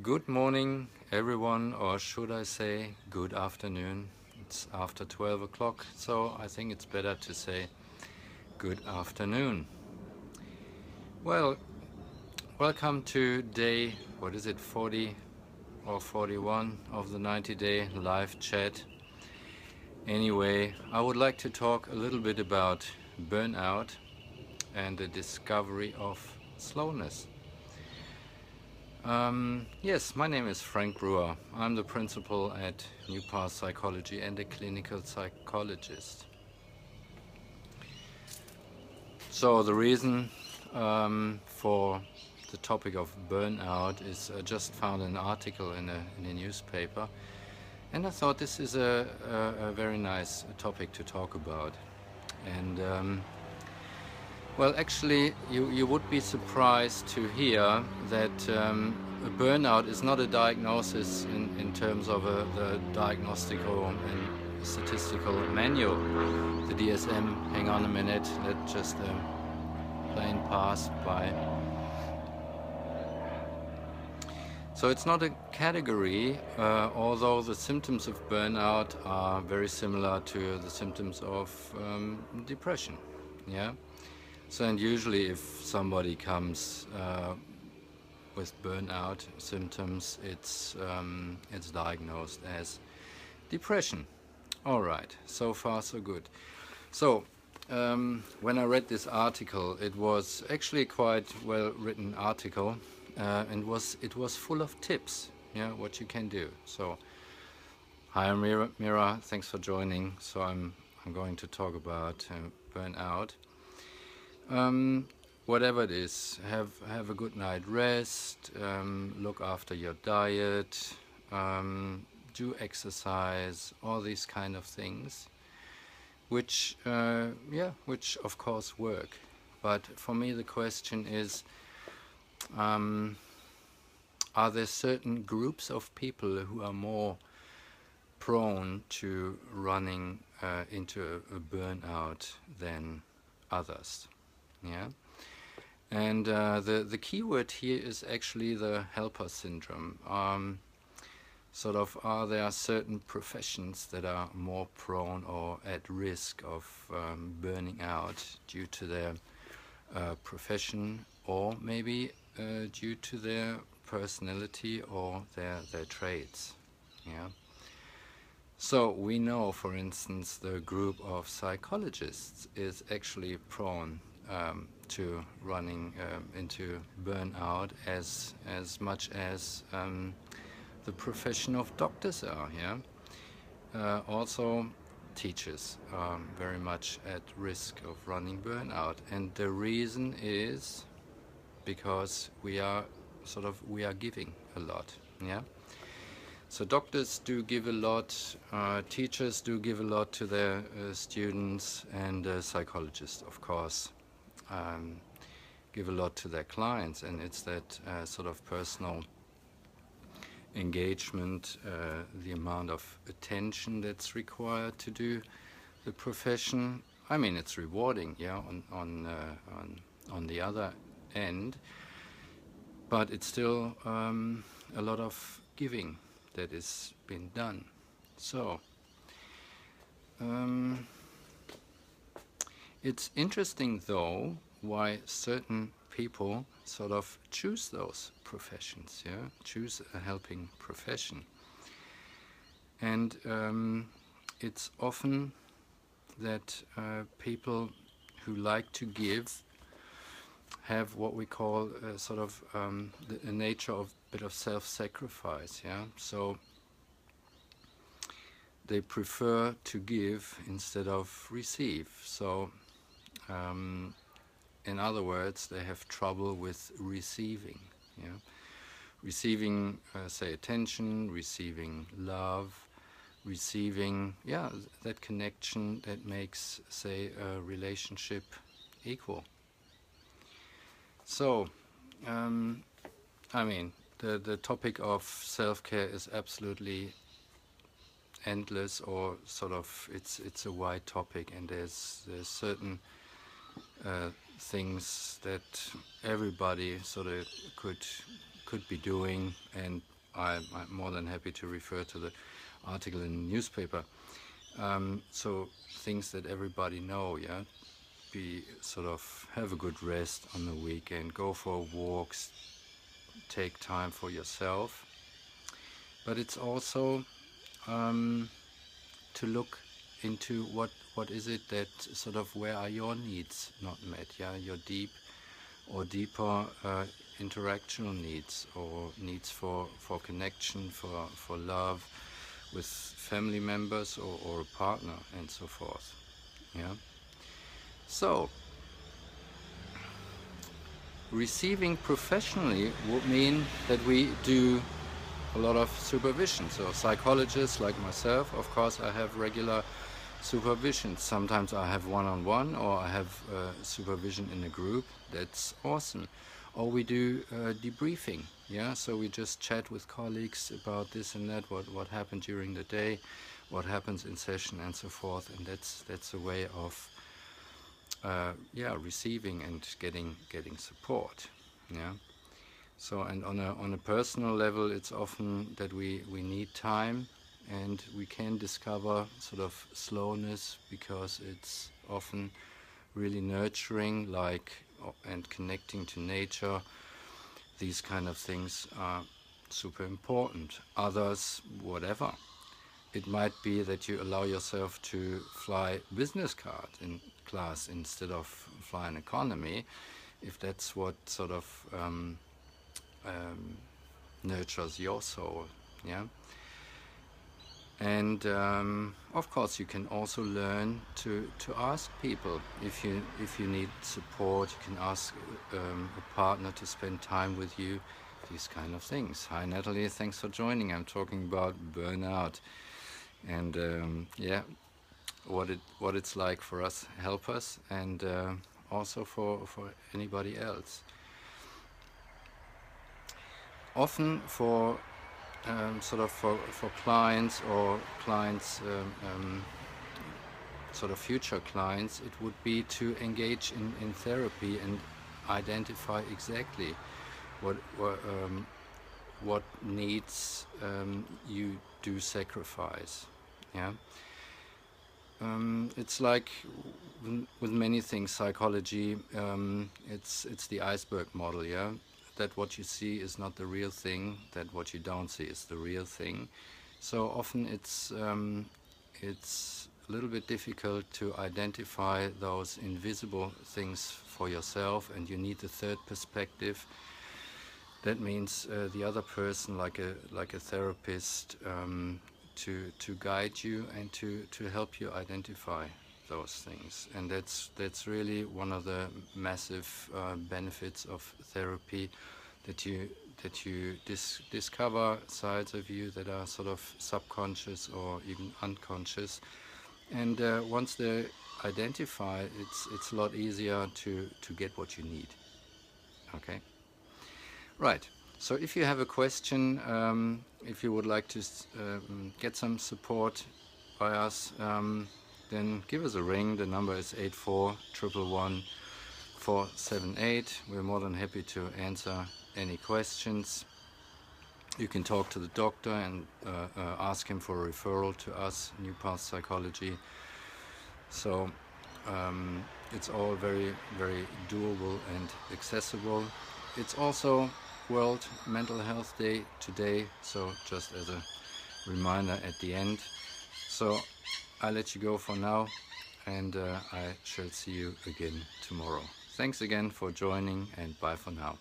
Good morning, everyone, or should I say good afternoon? It's after 12 o'clock, so I think it's better to say good afternoon. Well, welcome to day, what is it, 40 or 41 of the 90-day live chat. Anyway, I would like to talk a little bit about burnout and the discovery of slowness. Yes, my name is Frank Brewer. I'm the principal at New Path Psychology and a clinical psychologist. So the reason for the topic of burnout is I just found an article in a newspaper, and I thought this is a very nice topic to talk about. And well, actually, you would be surprised to hear that a burnout is not a diagnosis in terms of the diagnostical and statistical manual, the DSM. Hang on a minute, let just a plane pass by. So it's not a category, although the symptoms of burnout are very similar to the symptoms of depression. Yeah. So, and usually if somebody comes with burnout symptoms, it's diagnosed as depression. All right, so far so good. So, when I read this article, it was actually quite well written article, and it was full of tips. Yeah, what you can do. So, hi, I'm Mira. Thanks for joining. So I'm going to talk about burnout. Whatever it is, have a good night rest, look after your diet, do exercise, all these kind of things, which of course work. But for me the question is, are there certain groups of people who are more prone to running into a burnout than others? Yeah, and the key word here is actually the helper syndrome. Are there certain professions that are more prone or at risk of burning out due to their profession, or maybe due to their personality or their traits? Yeah. So we know, for instance, the group of psychologists is actually prone to running into burnout as much as the profession of doctors are. Yeah. Also, teachers are very much at risk of running burnout, and the reason is because we are giving a lot. Yeah. So doctors do give a lot, teachers do give a lot to their students, and psychologists, of course, give a lot to their clients, and it's that sort of personal engagement, the amount of attention that's required to do the profession. I mean, it's rewarding, yeah, on the other end, but it's still a lot of giving that is being done. So it's interesting though why certain people sort of choose those professions, yeah, choose a helping profession. And it's often that people who like to give have what we call a nature of a bit of self-sacrifice. Yeah, so they prefer to give instead of receive. So in other words, they have trouble with receiving. Yeah, receiving say attention, receiving love, receiving that connection that makes, say, a relationship equal. So, I mean, the topic of self-care is absolutely endless, or sort of it's a wide topic, and there's certain things that everybody sort of could be doing, and I'm more than happy to refer to the article in the newspaper. So things that everybody know, yeah, be sort of have a good rest on the weekend, go for walks, take time for yourself. But it's also to look into what is it that sort of, where are your needs not met, yeah, your deeper interactional needs, or needs for connection, for love with family members, or a partner, and so forth, yeah. So receiving professionally would mean that we do a lot of supervision. So psychologists like myself, of course, I have regular supervision. Sometimes I have one-on-one, or I have supervision in a group. That's awesome. Or we do debriefing, yeah, so we just chat with colleagues about this and that, what happened during the day, what happens in session, and so forth. And that's a way of yeah, receiving and getting support, yeah. So, and on a personal level, it's often that we need time, and we can discover sort of slowness, because it's often really nurturing, like, and connecting to nature. These kind of things are super important. Others, whatever. It might be that you allow yourself to fly business class instead of flying economy, if that's what sort of nurtures your soul, yeah. And of course, you can also learn to ask people if you need support. You can ask a partner to spend time with you. These kind of things. Hi Natalie, thanks for joining. I'm talking about burnout, and yeah, what it's like for us helpers, and also for anybody else. Often for sort of for clients, or clients sort of future clients, it would be to engage in therapy and identify exactly what needs you do sacrifice, yeah. It's like with many things, psychology, it's the iceberg model, yeah. That what you see is not the real thing, that what you don't see is the real thing. So often it's a little bit difficult to identify those invisible things for yourself, and you need the third perspective. That means the other person, like a therapist, to guide you and to help you identify those things. And that's really one of the massive benefits of therapy, that you discover sides of you that are sort of subconscious or even unconscious. And once they're identified, it's a lot easier to get what you need. Okay. Right. So if you have a question, if you would like to get some support by us, then give us a ring. The number is 84111478. We're more than happy to answer any questions. You can talk to the doctor and ask him for a referral to us, New Path Psychology. So it's all very, very doable and accessible. It's also World Mental Health Day today, so just as a reminder at the end. So I'll let you go for now, and I shall see you again tomorrow. Thanks again for joining, and bye for now.